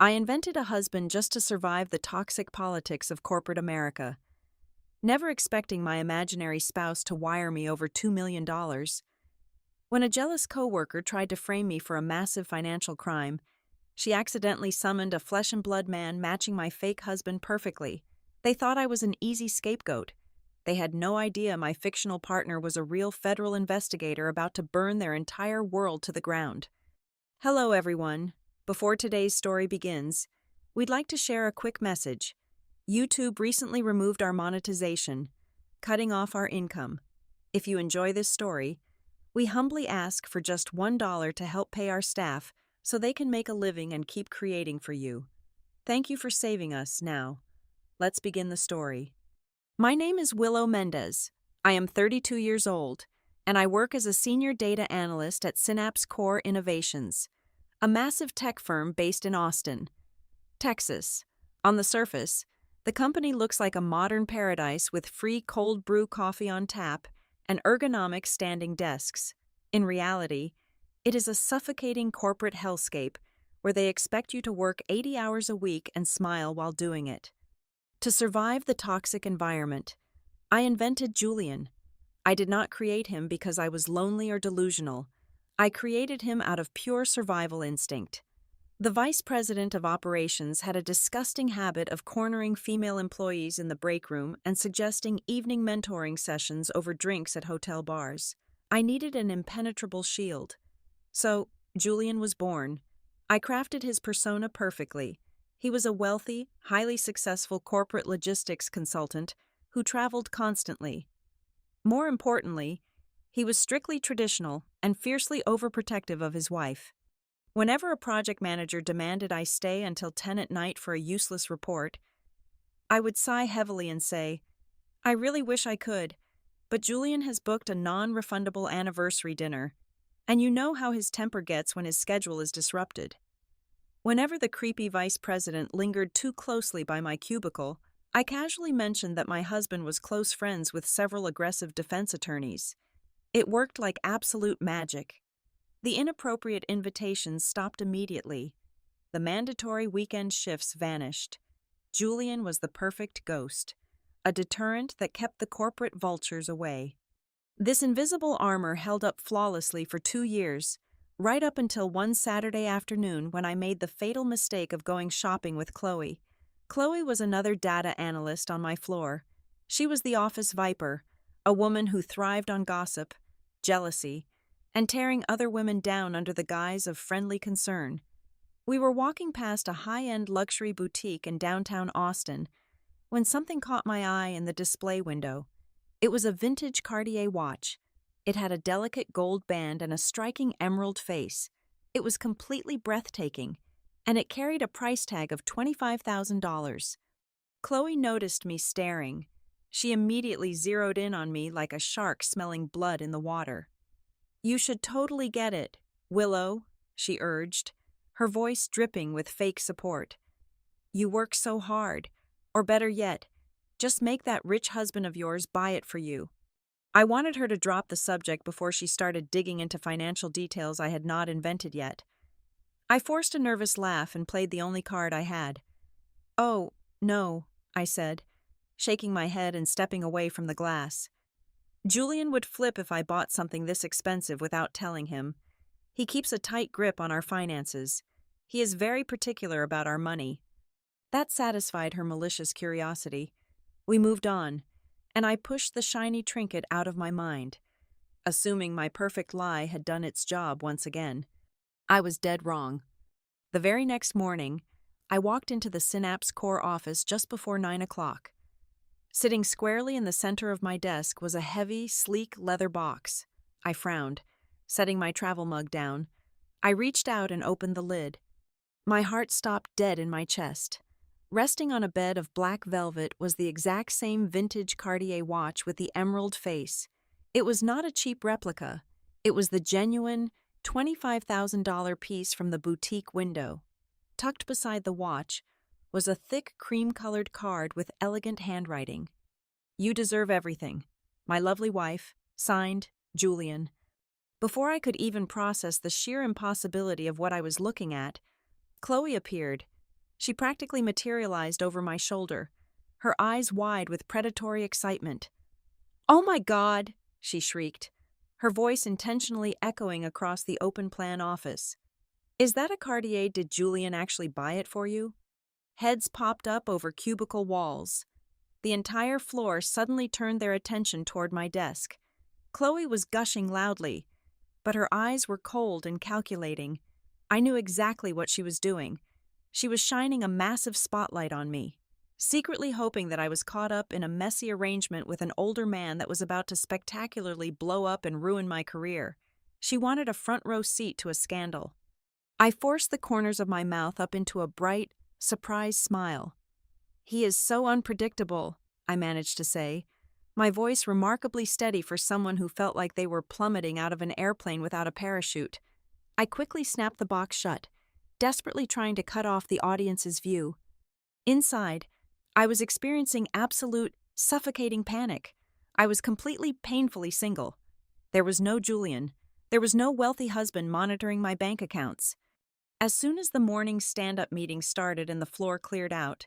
I invented a husband just to survive the toxic politics of corporate America, never expecting my imaginary spouse to wire me over $2 million. When a jealous coworker tried to frame me for a massive financial crime, she accidentally summoned a flesh and blood man matching my fake husband perfectly. They thought I was an easy scapegoat. They had no idea my fictional partner was a real federal investigator about to burn their entire world to the ground. Hello, everyone. Before today's story begins, we'd like to share a quick message. YouTube recently removed our monetization, cutting off our income. If you enjoy this story, we humbly ask for just $1 to help pay our staff so they can make a living and keep creating for you. Thank you for saving us. Now, let's begin the story. My name is Willow Mendez. I am 32 years old, and I work as a senior data analyst at Synapse Core Innovations, a massive tech firm based in Austin, Texas. On the surface, the company looks like a modern paradise with free cold brew coffee on tap and ergonomic standing desks. In reality, it is a suffocating corporate hellscape where they expect you to work 80 hours a week and smile while doing it. To survive the toxic environment, I invented Julian. I did not create him because I was lonely or delusional. I created him out of pure survival instinct. The vice president of operations had a disgusting habit of cornering female employees in the break room and suggesting evening mentoring sessions over drinks at hotel bars. I needed an impenetrable shield. So, Julian was born. I crafted his persona perfectly. He was a wealthy, highly successful corporate logistics consultant who traveled constantly. More importantly, he was strictly traditional and fiercely overprotective of his wife. Whenever a project manager demanded I stay until 10 at night for a useless report, I would sigh heavily and say, "I really wish I could, but Julian has booked a non-refundable anniversary dinner, and you know how his temper gets when his schedule is disrupted." Whenever the creepy vice president lingered too closely by my cubicle, I casually mentioned that my husband was close friends with several aggressive defense attorneys. It worked like absolute magic. The inappropriate invitations stopped immediately. The mandatory weekend shifts vanished. Julian was the perfect ghost, a deterrent that kept the corporate vultures away. This invisible armor held up flawlessly for 2 years, right up until one Saturday afternoon when I made the fatal mistake of going shopping with Chloe. Chloe was another data analyst on my floor. She was the office viper, a woman who thrived on gossip, jealousy, and tearing other women down under the guise of friendly concern. We were walking past a high-end luxury boutique in downtown Austin when something caught my eye in the display window. It was a vintage Cartier watch. It had a delicate gold band and a striking emerald face. It was completely breathtaking, and it carried a price tag of $25,000. Chloe noticed me staring. She immediately zeroed in on me like a shark smelling blood in the water. "You should totally get it, Willow," she urged, her voice dripping with fake support. "You work so hard. Or better yet, just make that rich husband of yours buy it for you." I wanted her to drop the subject before she started digging into financial details I had not invented yet. I forced a nervous laugh and played the only card I had. "Oh, no," I said, shaking my head and stepping away from the glass. "Julian would flip if I bought something this expensive without telling him. He keeps a tight grip on our finances. He is very particular about our money." That satisfied her malicious curiosity. We moved on, and I pushed the shiny trinket out of my mind, assuming my perfect lie had done its job once again. I was dead wrong. The very next morning, I walked into the Synapse Core office just before 9 o'clock. Sitting squarely in the center of my desk was a heavy, sleek leather box. I frowned, setting my travel mug down. I reached out and opened the lid. My heart stopped dead in my chest. Resting on a bed of black velvet was the exact same vintage Cartier watch with the emerald face. It was not a cheap replica. It was the genuine $25,000 piece from the boutique window. Tucked beside the watch was a thick cream-colored card with elegant handwriting. "You deserve everything. My lovely wife, signed, Julian." Before I could even process the sheer impossibility of what I was looking at, Chloe appeared, She practically materialized over my shoulder, her eyes wide with predatory excitement. "Oh my God!" she shrieked, her voice intentionally echoing across the open-plan office. "Is that a Cartier? Did Julian actually buy it for you?" Heads popped up over cubicle walls. The entire floor suddenly turned their attention toward my desk. Chloe was gushing loudly, but her eyes were cold and calculating. I knew exactly what she was doing. She was shining a massive spotlight on me, secretly hoping that I was caught up in a messy arrangement with an older man that was about to spectacularly blow up and ruin my career. She wanted a front row seat to a scandal. I forced the corners of my mouth up into a bright, surprised smile. "He is so unpredictable," I managed to say, my voice remarkably steady for someone who felt like they were plummeting out of an airplane without a parachute. I quickly snapped the box shut, desperately trying to cut off the audience's view. Inside, I was experiencing absolute, suffocating panic. I was completely painfully single. There was no Julian. There was no wealthy husband monitoring my bank accounts. As soon as the morning stand-up meeting started and the floor cleared out,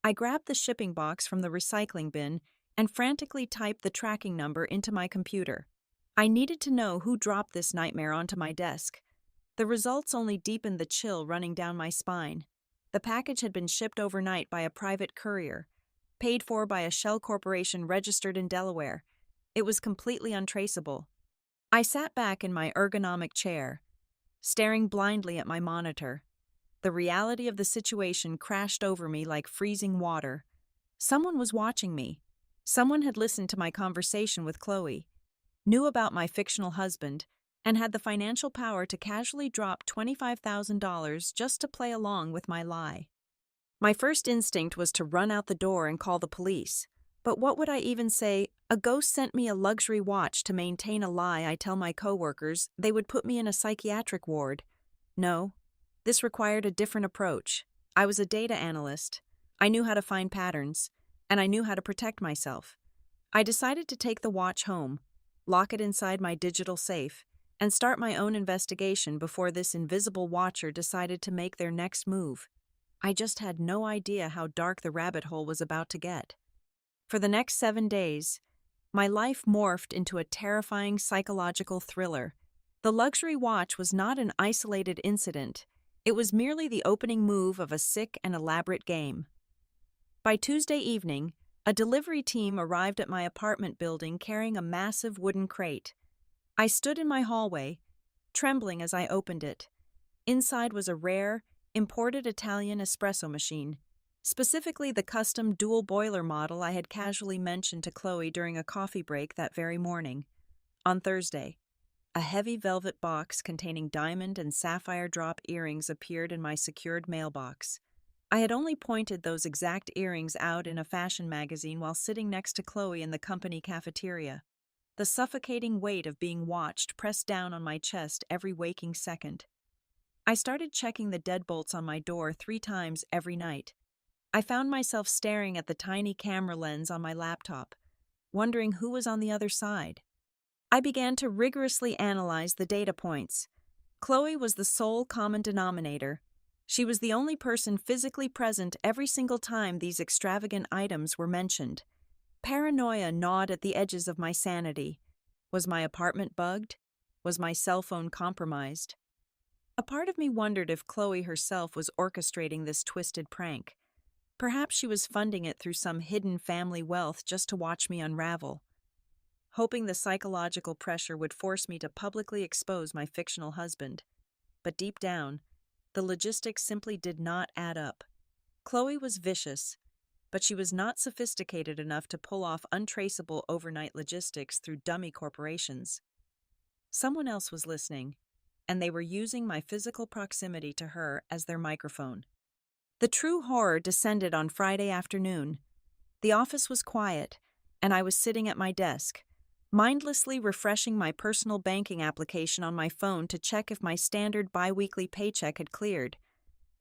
I grabbed the shipping box from the recycling bin and frantically typed the tracking number into my computer. I needed to know who dropped this nightmare onto my desk. The results only deepened the chill running down my spine. The package had been shipped overnight by a private courier, paid for by a shell corporation registered in Delaware. It was completely untraceable. I sat back in my ergonomic chair, staring blindly at my monitor. The reality of the situation crashed over me like freezing water. Someone was watching me. Someone had listened to my conversation with Chloe, knew about my fictional husband, and had the financial power to casually drop $25,000 just to play along with my lie. My first instinct was to run out the door and call the police. But what would I even say? A ghost sent me a luxury watch to maintain a lie. I tell my coworkers they would put me in a psychiatric ward. No, this required a different approach. I was a data analyst. I knew how to find patterns, and I knew how to protect myself. I decided to take the watch home, lock it inside my digital safe, and start my own investigation before this invisible watcher decided to make their next move. I just had no idea how dark the rabbit hole was about to get. For the next 7 days, my life morphed into a terrifying psychological thriller. The luxury watch was not an isolated incident. It was merely the opening move of a sick and elaborate game. By Tuesday evening, a delivery team arrived at my apartment building carrying a massive wooden crate. I stood in my hallway, trembling as I opened it. Inside was a rare, imported Italian espresso machine, specifically the custom dual boiler model I had casually mentioned to Chloe during a coffee break that very morning. On Thursday, a heavy velvet box containing diamond and sapphire drop earrings appeared in my secured mailbox. I had only pointed those exact earrings out in a fashion magazine while sitting next to Chloe in the company cafeteria. The suffocating weight of being watched pressed down on my chest every waking second. I started checking the deadbolts on my door 3 times every night. I found myself staring at the tiny camera lens on my laptop, wondering who was on the other side. I began to rigorously analyze the data points. Chloe was the sole common denominator. She was the only person physically present every single time these extravagant items were mentioned. Paranoia gnawed at the edges of my sanity. Was my apartment bugged? Was my cell phone compromised? A part of me wondered if Chloe herself was orchestrating this twisted prank. Perhaps she was funding it through some hidden family wealth just to watch me unravel. Hoping the psychological pressure would force me to publicly expose my fictional husband. But deep down, the logistics simply did not add up. Chloe was vicious, but she was not sophisticated enough to pull off untraceable overnight logistics through dummy corporations. Someone else was listening, and they were using my physical proximity to her as their microphone. The true horror descended on Friday afternoon. The office was quiet, and I was sitting at my desk, mindlessly refreshing my personal banking application on my phone to check if my standard bi-weekly paycheck had cleared.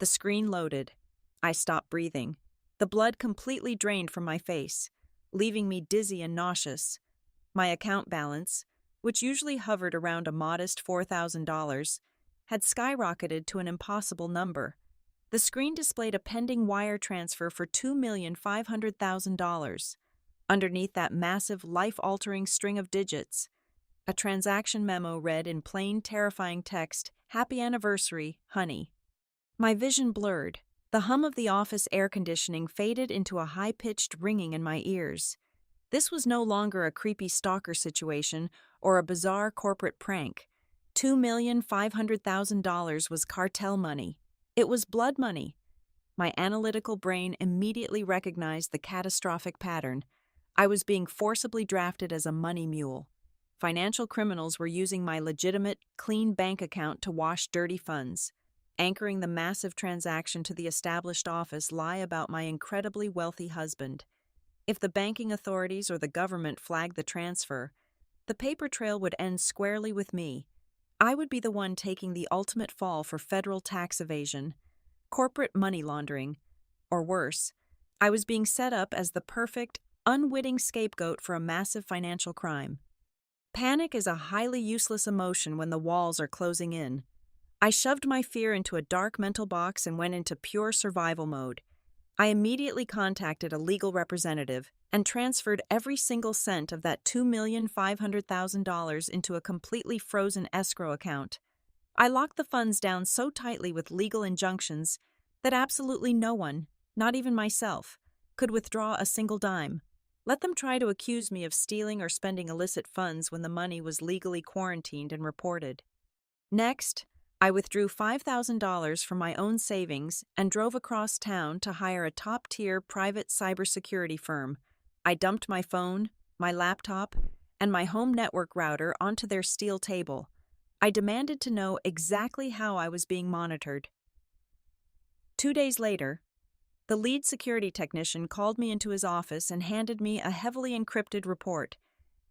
The screen loaded. I stopped breathing. The blood completely drained from my face, leaving me dizzy and nauseous. My account balance, which usually hovered around a modest $4,000, had skyrocketed to an impossible number. The screen displayed a pending wire transfer for $2,500,000. Underneath that massive, life-altering string of digits, a transaction memo read in plain, terrifying text, "Happy anniversary, honey." My vision blurred. The hum of the office air conditioning faded into a high-pitched ringing in my ears. This was no longer a creepy stalker situation or a bizarre corporate prank. $2,500,000 was cartel money. It was blood money. My analytical brain immediately recognized the catastrophic pattern. I was being forcibly drafted as a money mule. Financial criminals were using my legitimate, clean bank account to wash dirty funds. Anchoring the massive transaction to the established office lie about my incredibly wealthy husband. If the banking authorities or the government flagged the transfer, the paper trail would end squarely with me. I would be the one taking the ultimate fall for federal tax evasion, corporate money laundering, or worse. I was being set up as the perfect, unwitting scapegoat for a massive financial crime. Panic is a highly useless emotion when the walls are closing in. I shoved my fear into a dark mental box and went into pure survival mode. I immediately contacted a legal representative and transferred every single cent of that $2,500,000 into a completely frozen escrow account. I locked the funds down so tightly with legal injunctions that absolutely no one, not even myself, could withdraw a single dime. Let them try to accuse me of stealing or spending illicit funds when the money was legally quarantined and reported. Next, I withdrew $5,000 from my own savings and drove across town to hire a top-tier private cybersecurity firm. I dumped my phone, my laptop, and my home network router onto their steel table. I demanded to know exactly how I was being monitored. 2 days later, the lead security technician called me into his office and handed me a heavily encrypted report.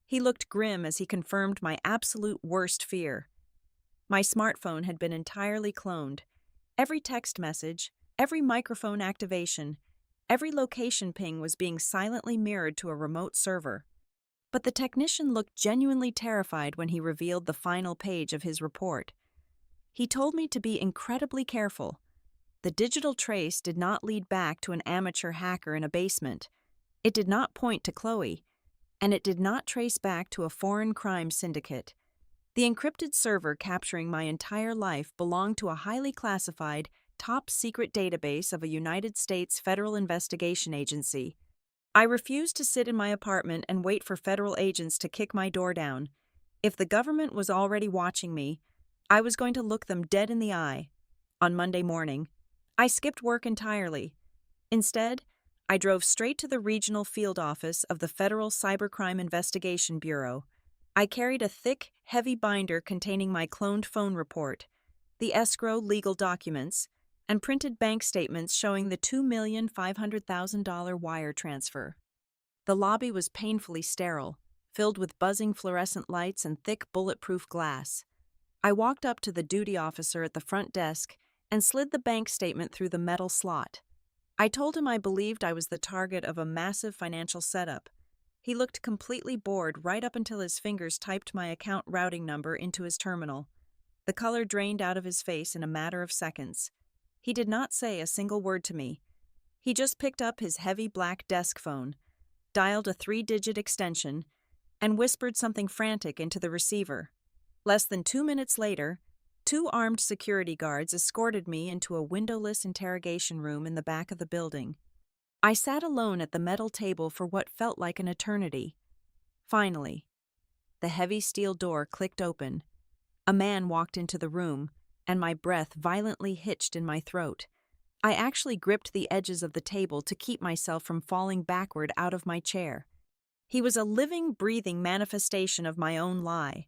He looked grim as he confirmed my absolute worst fear. My smartphone had been entirely cloned. Every text message, every microphone activation, every location ping was being silently mirrored to a remote server. But the technician looked genuinely terrified when he revealed the final page of his report. He told me to be incredibly careful. The digital trace did not lead back to an amateur hacker in a basement. It did not point to Chloe, and it did not trace back to a foreign crime syndicate. The encrypted server capturing my entire life belonged to a highly classified, top-secret database of a United States federal investigation agency. I refused to sit in my apartment and wait for federal agents to kick my door down. If the government was already watching me, I was going to look them dead in the eye. On Monday morning, I skipped work entirely. Instead, I drove straight to the regional field office of the Federal Cybercrime Investigation Bureau. I carried a thick, heavy binder containing my cloned phone report, the escrow legal documents, and printed bank statements showing the $2,500,000 wire transfer. The lobby was painfully sterile, filled with buzzing fluorescent lights and thick bulletproof glass. I walked up to the duty officer at the front desk and slid the bank statement through the metal slot. I told him I believed I was the target of a massive financial setup. He looked completely bored right up until his fingers typed my account routing number into his terminal. The color drained out of his face in a matter of seconds. He did not say a single word to me. He just picked up his heavy black desk phone, dialed a 3-digit extension, and whispered something frantic into the receiver. Less than 2 minutes later, 2 armed security guards escorted me into a windowless interrogation room in the back of the building. I sat alone at the metal table for what felt like an eternity. Finally, the heavy steel door clicked open. A man walked into the room, and my breath violently hitched in my throat. I actually gripped the edges of the table to keep myself from falling backward out of my chair. He was a living, breathing manifestation of my own lie.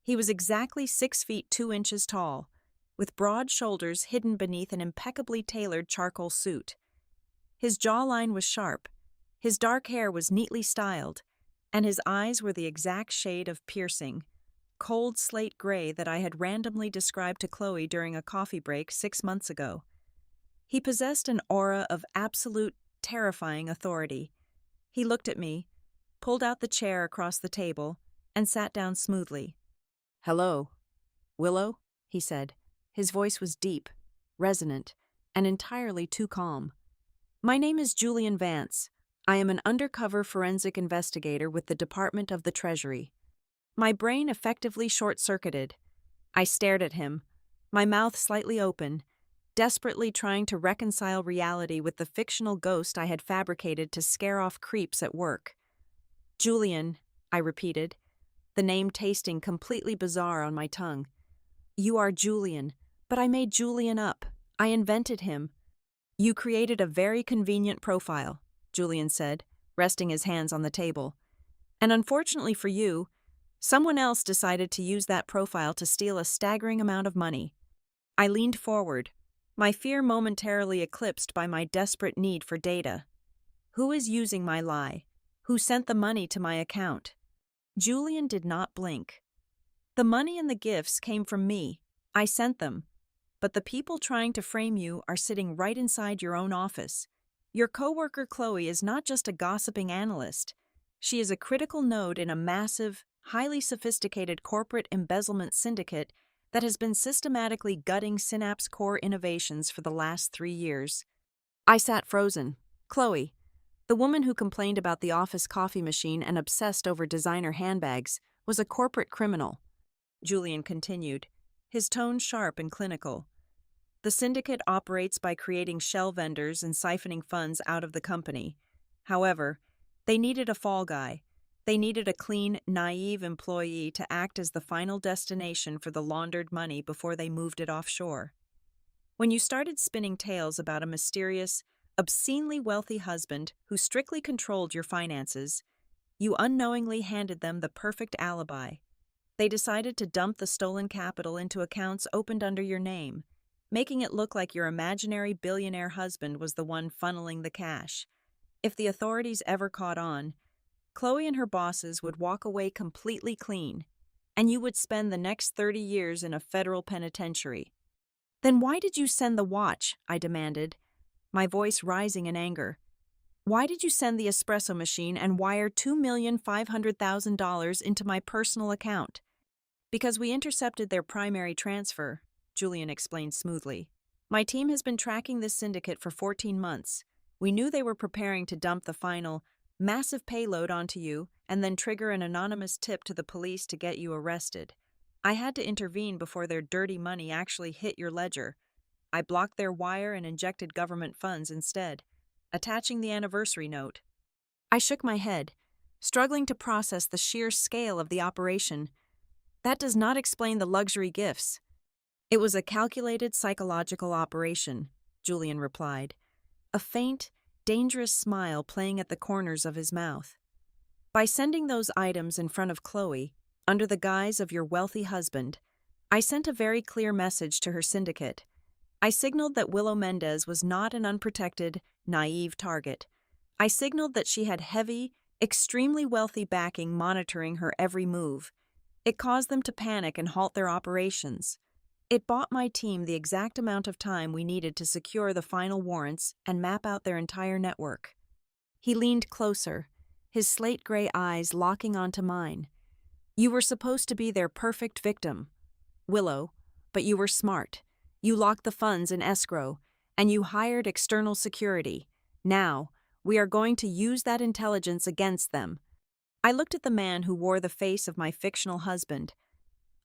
He was exactly 6 feet 2 inches tall, with broad shoulders hidden beneath an impeccably tailored charcoal suit. His jawline was sharp, his dark hair was neatly styled, and his eyes were the exact shade of piercing, cold slate gray that I had randomly described to Chloe during a coffee break 6 months ago. He possessed an aura of absolute, terrifying authority. He looked at me, pulled out the chair across the table, and sat down smoothly. "Hello, Willow," he said. His voice was deep, resonant, and entirely too calm. My name is Julian Vance. I am an undercover forensic investigator with the Department of the Treasury. My brain effectively short-circuited. I stared at him, my mouth slightly open, desperately trying to reconcile reality with the fictional ghost I had fabricated to scare off creeps at work. Julian, I repeated, the name tasting completely bizarre on my tongue. You are Julian, but I made Julian up. I invented him. You created a very convenient profile, Julian said, resting his hands on the table. And unfortunately for you, someone else decided to use that profile to steal a staggering amount of money. I leaned forward, my fear momentarily eclipsed by my desperate need for data. Who is using my lie? Who sent the money to my account? Julian did not blink. The money and the gifts came from me. I sent them. But the people trying to frame you are sitting right inside your own office. Your coworker Chloe is not just a gossiping analyst. She is a critical node in a massive, highly sophisticated corporate embezzlement syndicate that has been systematically gutting Synapse core innovations for the last 3 years. I sat frozen. Chloe, the woman who complained about the office coffee machine and obsessed over designer handbags, was a corporate criminal. Julian continued, his tone sharp and clinical. The syndicate operates by creating shell vendors and siphoning funds out of the company. However, they needed a fall guy. They needed a clean, naive employee to act as the final destination for the laundered money before they moved it offshore. When you started spinning tales about a mysterious, obscenely wealthy husband who strictly controlled your finances, you unknowingly handed them the perfect alibi. They decided to dump the stolen capital into accounts opened under your name, making it look like your imaginary billionaire husband was the one funneling the cash. If the authorities ever caught on, Chloe and her bosses would walk away completely clean, and you would spend the next 30 years in a federal penitentiary. Then why did you send the watch? I demanded, my voice rising in anger. Why did you send the espresso machine and wire $2,500,000 into my personal account? Because we intercepted their primary transfer, Julian explained smoothly. My team has been tracking this syndicate for 14 months. We knew they were preparing to dump the final, massive payload onto you and then trigger an anonymous tip to the police to get you arrested. I had to intervene before their dirty money actually hit your ledger. I blocked their wire and injected government funds instead, attaching the anniversary note. I shook my head, struggling to process the sheer scale of the operation. That does not explain the luxury gifts. It was a calculated psychological operation, Julian replied, a faint, dangerous smile playing at the corners of his mouth. By sending those items in front of Chloe, under the guise of your wealthy husband, I sent a very clear message to her syndicate. I signaled that Willow Mendez was not an unprotected, naive target. I signaled that she had heavy, extremely wealthy backing monitoring her every move. It caused them to panic and halt their operations. It bought my team the exact amount of time we needed to secure the final warrants and map out their entire network. He leaned closer, his slate-gray eyes locking onto mine. You were supposed to be their perfect victim, Willow, but you were smart. You locked the funds in escrow, and you hired external security. Now, we are going to use that intelligence against them. I looked at the man who wore the face of my fictional husband.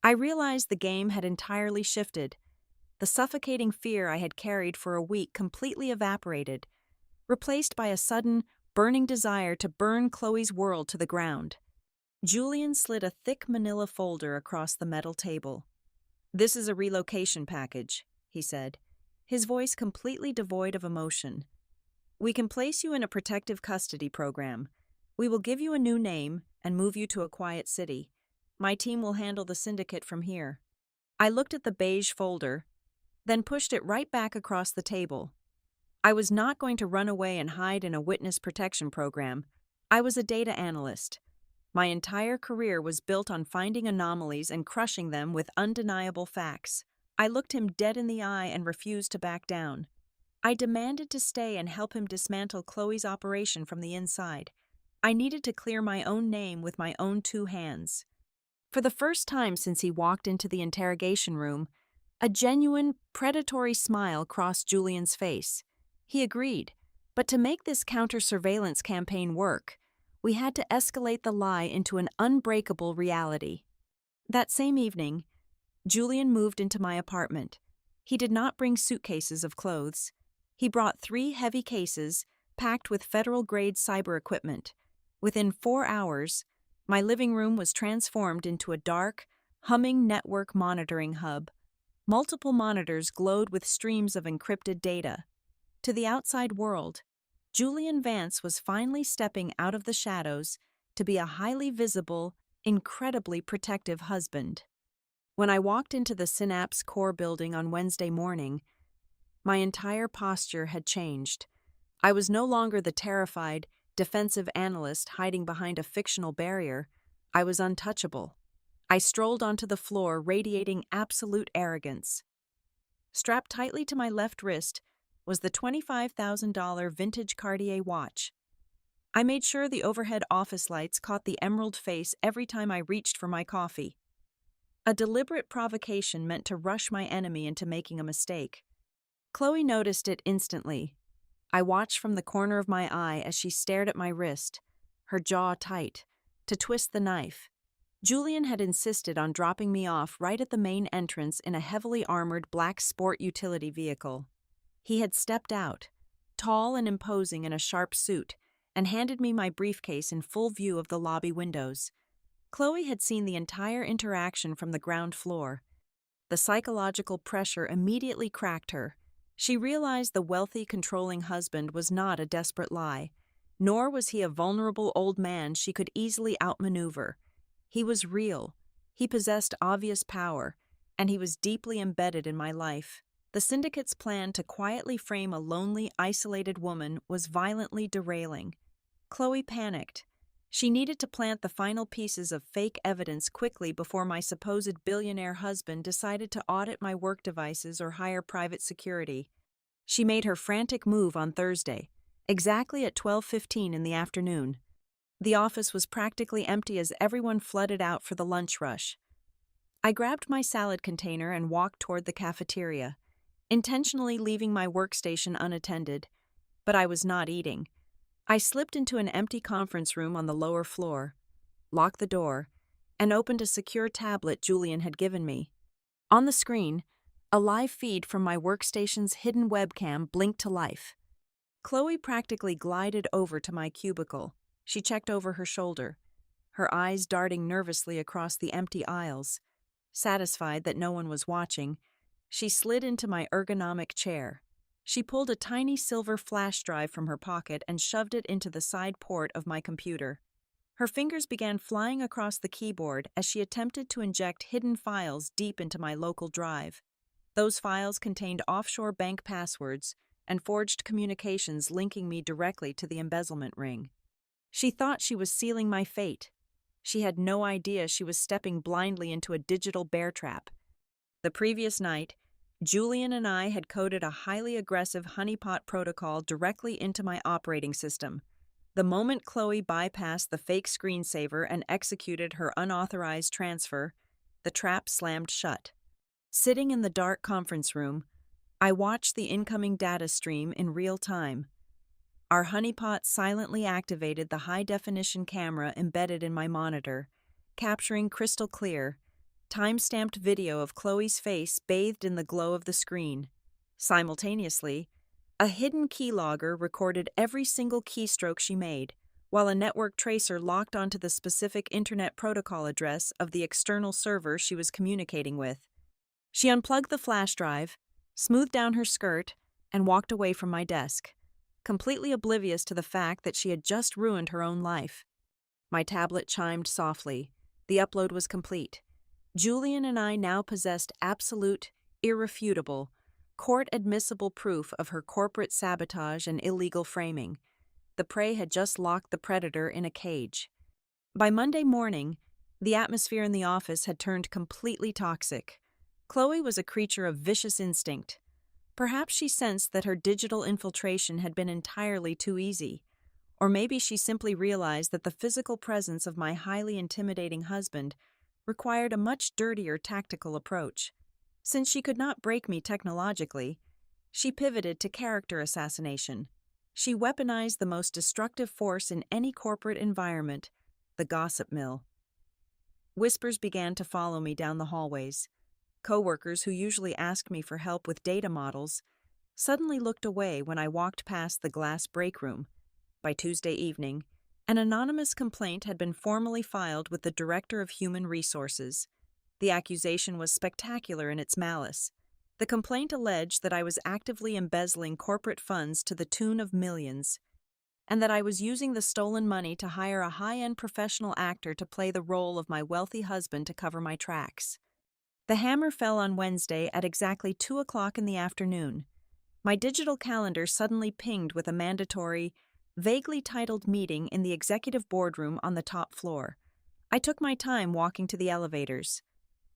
I realized the game had entirely shifted. The suffocating fear I had carried for a week completely evaporated, replaced by a sudden, burning desire to burn Chloe's world to the ground. Julian slid a thick manila folder across the metal table. "This is a relocation package," he said, his voice completely devoid of emotion. "We can place you in a protective custody program. We will give you a new name and move you to a quiet city. My team will handle the syndicate from here." I looked at the beige folder, then pushed it right back across the table. I was not going to run away and hide in a witness protection program. I was a data analyst. My entire career was built on finding anomalies and crushing them with undeniable facts. I looked him dead in the eye and refused to back down. I demanded to stay and help him dismantle Chloe's operation from the inside. I needed to clear my own name with my own 2 hands. For the first time since he walked into the interrogation room, A genuine, predatory smile crossed Julian's face. He agreed, but to make this counter-surveillance campaign work, we had to escalate the lie into an unbreakable reality. That same evening, Julian moved into my apartment. He did not bring suitcases of clothes. He brought 3 heavy cases packed with federal-grade cyber equipment. Within 4 hours, my living room was transformed into a dark, humming network monitoring hub. Multiple monitors glowed with streams of encrypted data. To the outside world, Julian Vance was finally stepping out of the shadows to be a highly visible, incredibly protective husband. When I walked into the Synapse Core building on Wednesday morning, my entire posture had changed. I was no longer the terrified, defensive analyst hiding behind a fictional barrier. I was untouchable. I strolled onto the floor, radiating absolute arrogance. Strapped tightly to my left wrist was the $25,000 vintage Cartier watch. I made sure the overhead office lights caught the emerald face every time I reached for my coffee. A deliberate provocation meant to rush my enemy into making a mistake. Chloe noticed it instantly. I watched from the corner of my eye as she stared at my wrist, her jaw tight, to twist the knife. Julian had insisted on dropping me off right at the main entrance in a heavily armored black sport utility vehicle. He had stepped out, tall and imposing in a sharp suit, and handed me my briefcase in full view of the lobby windows. Chloe had seen the entire interaction from the ground floor. The psychological pressure immediately cracked her. She realized the wealthy, controlling husband was not a desperate lie, nor was he a vulnerable old man she could easily outmaneuver. He was real, he possessed obvious power, and he was deeply embedded in my life. The syndicate's plan to quietly frame a lonely, isolated woman was violently derailing. Chloe panicked. She needed to plant the final pieces of fake evidence quickly before my supposed billionaire husband decided to audit my work devices or hire private security. She made her frantic move on Thursday, exactly at 12:15 in the afternoon. The office was practically empty as everyone flooded out for the lunch rush. I grabbed my salad container and walked toward the cafeteria, intentionally leaving my workstation unattended, but I was not eating. I slipped into an empty conference room on the lower floor, locked the door, and opened a secure tablet Julian had given me. On the screen, a live feed from my workstation's hidden webcam blinked to life. Chloe practically glided over to my cubicle. She checked over her shoulder, her eyes darting nervously across the empty aisles. Satisfied that no one was watching, she slid into my ergonomic chair. She pulled a tiny silver flash drive from her pocket and shoved it into the side port of my computer. Her fingers began flying across the keyboard as she attempted to inject hidden files deep into my local drive. Those files contained offshore bank passwords and forged communications linking me directly to the embezzlement ring. She thought she was sealing my fate. She had no idea she was stepping blindly into a digital bear trap. The previous night, Julian and I had coded a highly aggressive honeypot protocol directly into my operating system. The moment Chloe bypassed the fake screensaver and executed her unauthorized transfer, the trap slammed shut. Sitting in the dark conference room, I watched the incoming data stream in real time. Our honeypot silently activated the high-definition camera embedded in my monitor, capturing crystal clear, time-stamped video of Chloe's face bathed in the glow of the screen. Simultaneously, a hidden keylogger recorded every single keystroke she made, while a network tracer locked onto the specific Internet protocol address of the external server she was communicating with. She unplugged the flash drive, smoothed down her skirt, and walked away from my desk, completely oblivious to the fact that she had just ruined her own life. My tablet chimed softly. The upload was complete. Julian and I now possessed absolute, irrefutable, court-admissible proof of her corporate sabotage and illegal framing. The prey had just locked the predator in a cage. By Monday morning, the atmosphere in the office had turned completely toxic. Chloe was a creature of vicious instinct. Perhaps she sensed that her digital infiltration had been entirely too easy. Or maybe she simply realized that the physical presence of my highly intimidating husband required a much dirtier tactical approach. Since she could not break me technologically, she pivoted to character assassination. She weaponized the most destructive force in any corporate environment, the gossip mill. Whispers began to follow me down the hallways. Coworkers who usually asked me for help with data models suddenly looked away when I walked past the glass break room. By Tuesday evening, an anonymous complaint had been formally filed with the Director of Human Resources. The accusation was spectacular in its malice. The complaint alleged that I was actively embezzling corporate funds to the tune of millions, and that I was using the stolen money to hire a high-end professional actor to play the role of my wealthy husband to cover my tracks. The hammer fell on Wednesday at exactly 2 o'clock in the afternoon. My digital calendar suddenly pinged with a mandatory, vaguely titled meeting in the executive boardroom on the top floor. I took my time walking to the elevators.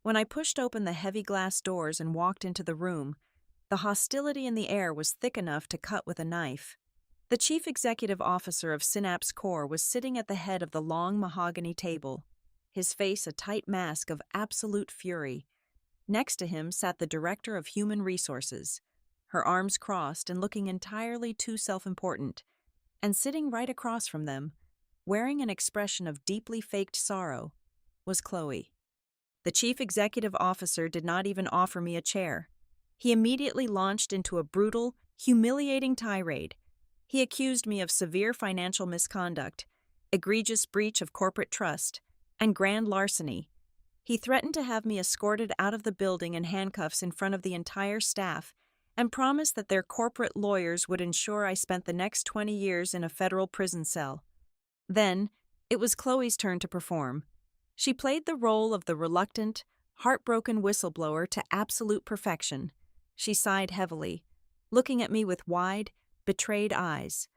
When I pushed open the heavy glass doors and walked into the room, the hostility in the air was thick enough to cut with a knife. The chief executive officer of Synapse Corp was sitting at the head of the long mahogany table, his face a tight mask of absolute fury. Next to him sat the Director of Human Resources, her arms crossed and looking entirely too self-important, and sitting right across from them, wearing an expression of deeply faked sorrow, was Chloe. The chief executive officer did not even offer me a chair. He immediately launched into a brutal, humiliating tirade. He accused me of severe financial misconduct, egregious breach of corporate trust, and grand larceny. He threatened to have me escorted out of the building in handcuffs in front of the entire staff and promised that their corporate lawyers would ensure I spent the next 20 years in a federal prison cell. Then, it was Chloe's turn to perform. She played the role of the reluctant, heartbroken whistleblower to absolute perfection. She sighed heavily, looking at me with wide, betrayed eyes,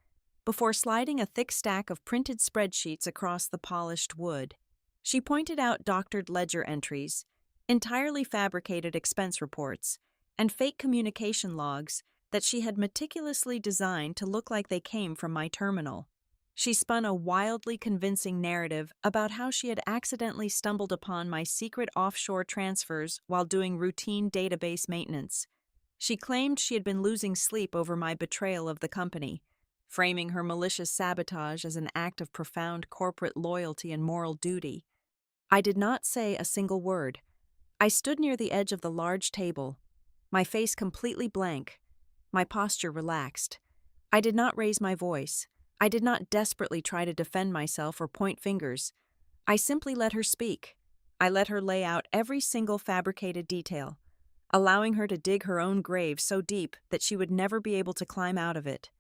before sliding a thick stack of printed spreadsheets across the polished wood. She pointed out doctored ledger entries, entirely fabricated expense reports, and fake communication logs that she had meticulously designed to look like they came from my terminal. She spun a wildly convincing narrative about how she had accidentally stumbled upon my secret offshore transfers while doing routine database maintenance. She claimed she had been losing sleep over my betrayal of the company, framing her malicious sabotage as an act of profound corporate loyalty and moral duty. I did not say a single word. I stood near the edge of the large table, my face completely blank, my posture relaxed. I did not raise my voice. I did not desperately try to defend myself or point fingers. I simply let her speak. I let her lay out every single fabricated detail, allowing her to dig her own grave so deep that she would never be able to climb out of it.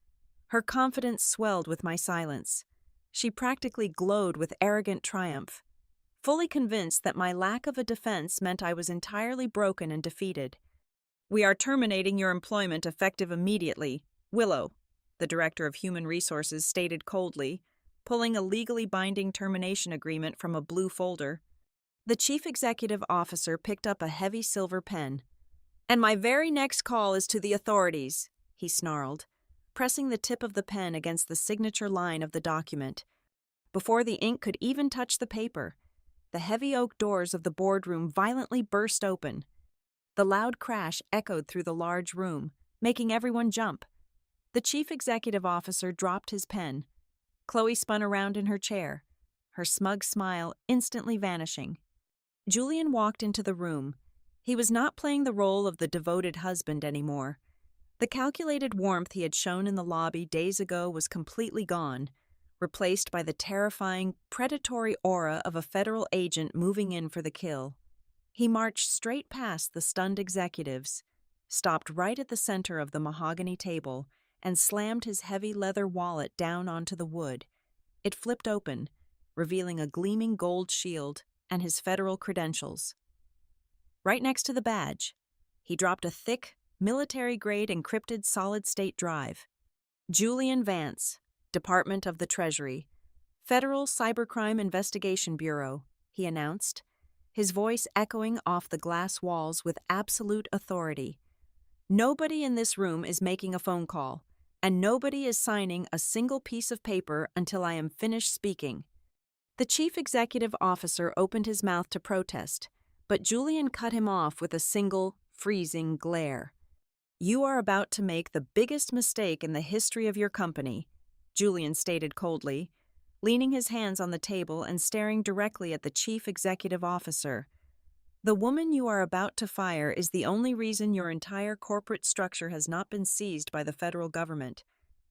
Her confidence swelled with my silence. She practically glowed with arrogant triumph, fully convinced that my lack of a defense meant I was entirely broken and defeated. "We are terminating your employment effective immediately, Willow," the Director of Human Resources stated coldly, pulling a legally binding termination agreement from a blue folder. The Chief Executive Officer picked up a heavy silver pen. "And my very next call is to the authorities," he snarled, pressing the tip of the pen against the signature line of the document. Before the ink could even touch the paper, the heavy oak doors of the boardroom violently burst open. The loud crash echoed through the large room, making everyone jump. The chief executive officer dropped his pen. Chloe spun around in her chair, her smug smile instantly vanishing. Julian walked into the room. He was not playing the role of the devoted husband anymore. The calculated warmth he had shown in the lobby days ago was completely gone, replaced by the terrifying, predatory aura of a federal agent moving in for the kill. He marched straight past the stunned executives, stopped right at the center of the mahogany table, and slammed his heavy leather wallet down onto the wood. It flipped open, revealing a gleaming gold shield and his federal credentials. Right next to the badge, he dropped a thick, military-grade encrypted solid-state drive. "Julian Vance, Department of the Treasury, Federal Cybercrime Investigation Bureau," he announced, his voice echoing off the glass walls with absolute authority. "Nobody in this room is making a phone call, and nobody is signing a single piece of paper until I am finished speaking." The chief executive officer opened his mouth to protest, but Julian cut him off with a single, freezing glare. "You are about to make the biggest mistake in the history of your company," Julian stated coldly, leaning his hands on the table and staring directly at the chief executive officer. "The woman you are about to fire is the only reason your entire corporate structure has not been seized by the federal government.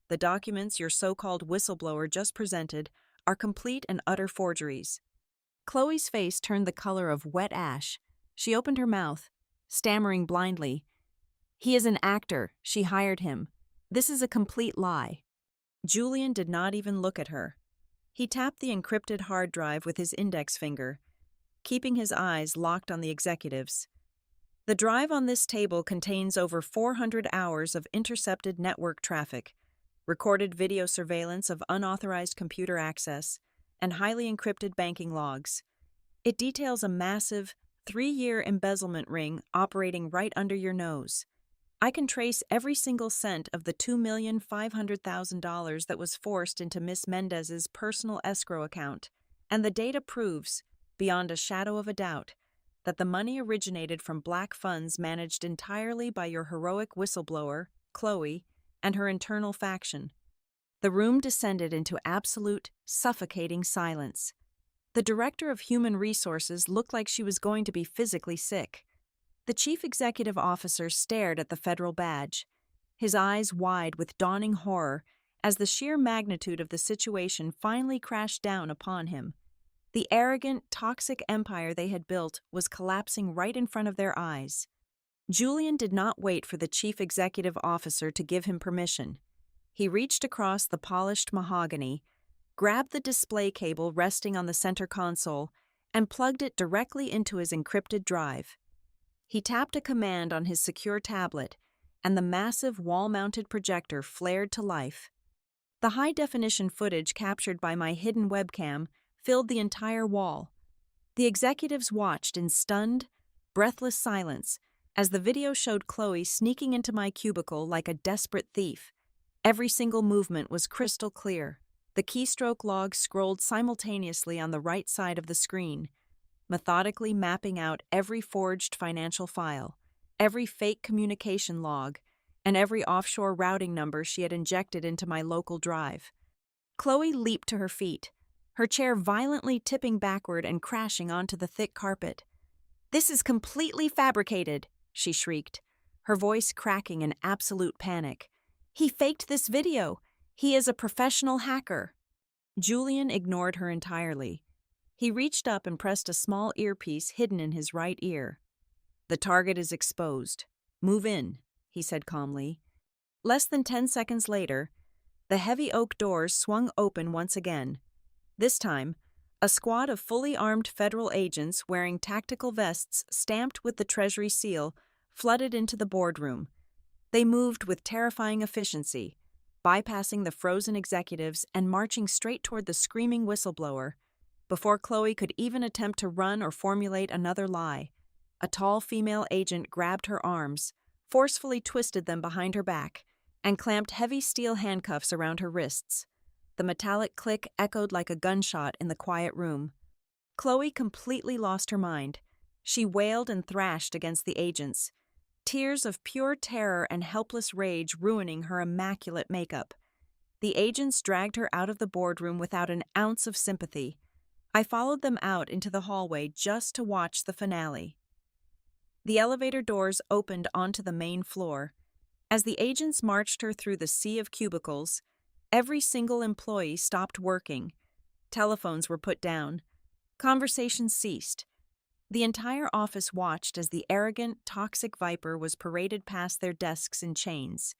The documents your so-called whistleblower just presented are complete and utter forgeries." Chloe's face turned the color of wet ash. She opened her mouth, stammering blindly. "He is an actor. She hired him. This is a complete lie." Julian did not even look at her. He tapped the encrypted hard drive with his index finger, keeping his eyes locked on the executives. "The drive on this table contains over 400 hours of intercepted network traffic, recorded video surveillance of unauthorized computer access, and highly encrypted banking logs. It details a massive, 3-year embezzlement ring operating right under your nose. I can trace every single cent of the $2,500,000 that was forced into Miss Mendez's personal escrow account, and the data proves, beyond a shadow of a doubt, that the money originated from black funds managed entirely by your heroic whistleblower, Chloe, and her internal faction." The room descended into absolute, suffocating silence. The director of human resources looked like she was going to be physically sick. The chief executive officer stared at the federal badge, his eyes wide with dawning horror as the sheer magnitude of the situation finally crashed down upon him. The arrogant, toxic empire they had built was collapsing right in front of their eyes. Julian did not wait for the chief executive officer to give him permission. He reached across the polished mahogany, grabbed the display cable resting on the center console, and plugged it directly into his encrypted drive. He tapped a command on his secure tablet, and the massive wall-mounted projector flared to life. The high-definition footage captured by my hidden webcam filled the entire wall. The executives watched in stunned, breathless silence as the video showed Chloe sneaking into my cubicle like a desperate thief. Every single movement was crystal clear. The keystroke logs scrolled simultaneously on the right side of the screen, methodically mapping out every forged financial file, every fake communication log, and every offshore routing number she had injected into my local drive. Chloe leaped to her feet, her chair violently tipping backward and crashing onto the thick carpet. "This is completely fabricated," she shrieked, her voice cracking in absolute panic. "He faked this video. He is a professional hacker." Julian ignored her entirely. He reached up and pressed a small earpiece hidden in his right ear. "The target is exposed. Move in," he said calmly. Less than 10 seconds later, the heavy oak doors swung open once again. This time, a squad of fully armed federal agents wearing tactical vests stamped with the Treasury seal flooded into the boardroom. They moved with terrifying efficiency, bypassing the frozen executives and marching straight toward the screaming whistleblower. Before Chloe could even attempt to run or formulate another lie, a tall female agent grabbed her arms, forcefully twisted them behind her back, and clamped heavy steel handcuffs around her wrists. The metallic click echoed like a gunshot in the quiet room. Chloe completely lost her mind. She wailed and thrashed against the agents, tears of pure terror and helpless rage ruining her immaculate makeup. The agents dragged her out of the boardroom without an ounce of sympathy. I followed them out into the hallway just to watch the finale. The elevator doors opened onto the main floor. As the agents marched her through the sea of cubicles, every single employee stopped working. Telephones were put down. Conversations ceased. The entire office watched as the arrogant, toxic viper was paraded past their desks in chains.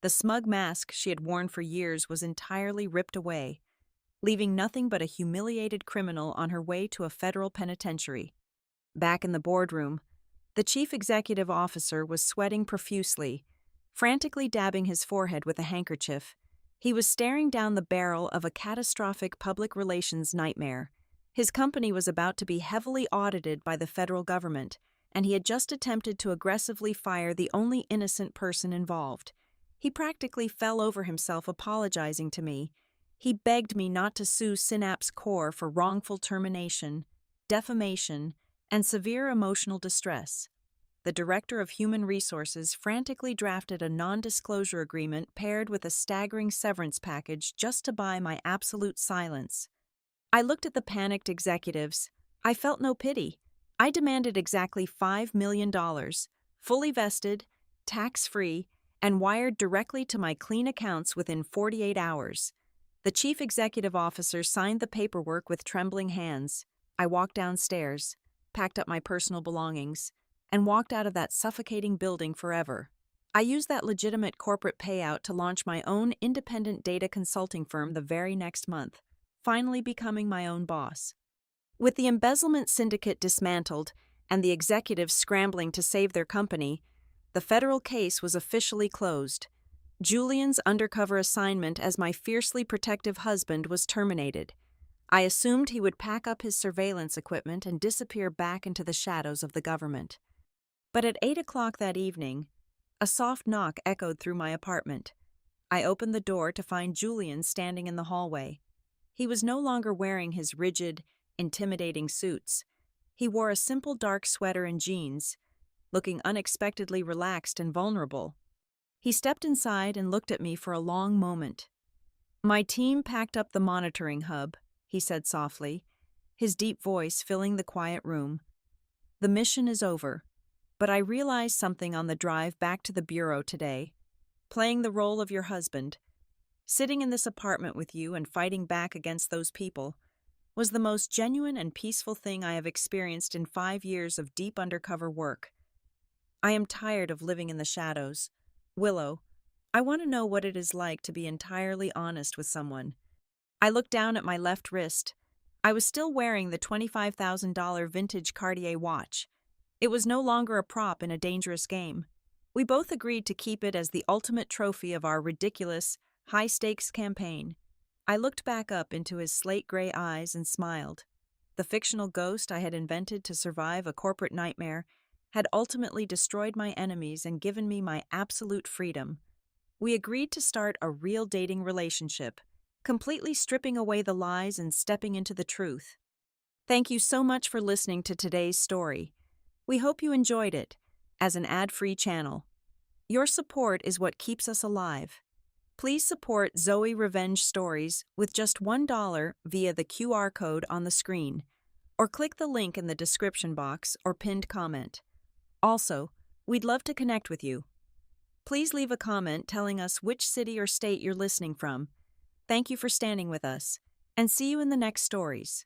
The smug mask she had worn for years was entirely ripped away, leaving nothing but a humiliated criminal on her way to a federal penitentiary. Back in the boardroom, the chief executive officer was sweating profusely, frantically dabbing his forehead with a handkerchief. He was staring down the barrel of a catastrophic public relations nightmare. His company was about to be heavily audited by the federal government, and he had just attempted to aggressively fire the only innocent person involved. He practically fell over himself apologizing to me. He begged me not to sue Synapse Corp for wrongful termination, defamation, and severe emotional distress. the director of human resources frantically drafted a non-disclosure agreement paired with a staggering severance package just to buy my absolute silence. I looked at the panicked executives. I felt no pity. I demanded exactly $5 million, fully vested, tax-free, and wired directly to my clean accounts within 48 hours. The chief executive officer signed the paperwork with trembling hands. I walked downstairs, packed up my personal belongings, and walked out of that suffocating building forever. I used that legitimate corporate payout to launch my own independent data consulting firm the very next month, finally becoming my own boss. With the embezzlement syndicate dismantled and the executives scrambling to save their company, the federal case was officially closed. Julian's undercover assignment as my fiercely protective husband was terminated. I assumed he would pack up his surveillance equipment and disappear back into the shadows of the government. But at 8 o'clock that evening, a soft knock echoed through my apartment. I opened the door to find Julian standing in the hallway. He was no longer wearing his rigid, intimidating suits. He wore a simple dark sweater and jeans, looking unexpectedly relaxed and vulnerable. He stepped inside and looked at me for a long moment. "My team packed up the monitoring hub," he said softly, his deep voice filling the quiet room. "The mission is over, but I realized something on the drive back to the bureau today. Playing the role of your husband, sitting in this apartment with you and fighting back against those people, was the most genuine and peaceful thing I have experienced in 5 years of deep undercover work. I am tired of living in the shadows. Willow, I want to know what it is like to be entirely honest with someone." I looked down at my left wrist. I was still wearing the $25,000 vintage Cartier watch. It was no longer a prop in a dangerous game. We both agreed to keep it as the ultimate trophy of our ridiculous, high-stakes campaign. I looked back up into his slate-gray eyes and smiled. The fictional ghost I had invented to survive a corporate nightmare had ultimately destroyed my enemies and given me my absolute freedom. We agreed to start a real dating relationship, completely stripping away the lies and stepping into the truth. Thank you so much for listening to today's story. We hope you enjoyed it, as an ad-free channel. Your support is what keeps us alive. Please support Zoe Revenge Stories with just $1 via the QR code on the screen, or click the link in the description box or pinned comment. Also, we'd love to connect with you. Please leave a comment telling us which city or state you're listening from. Thank you for standing with us, and see you in the next stories.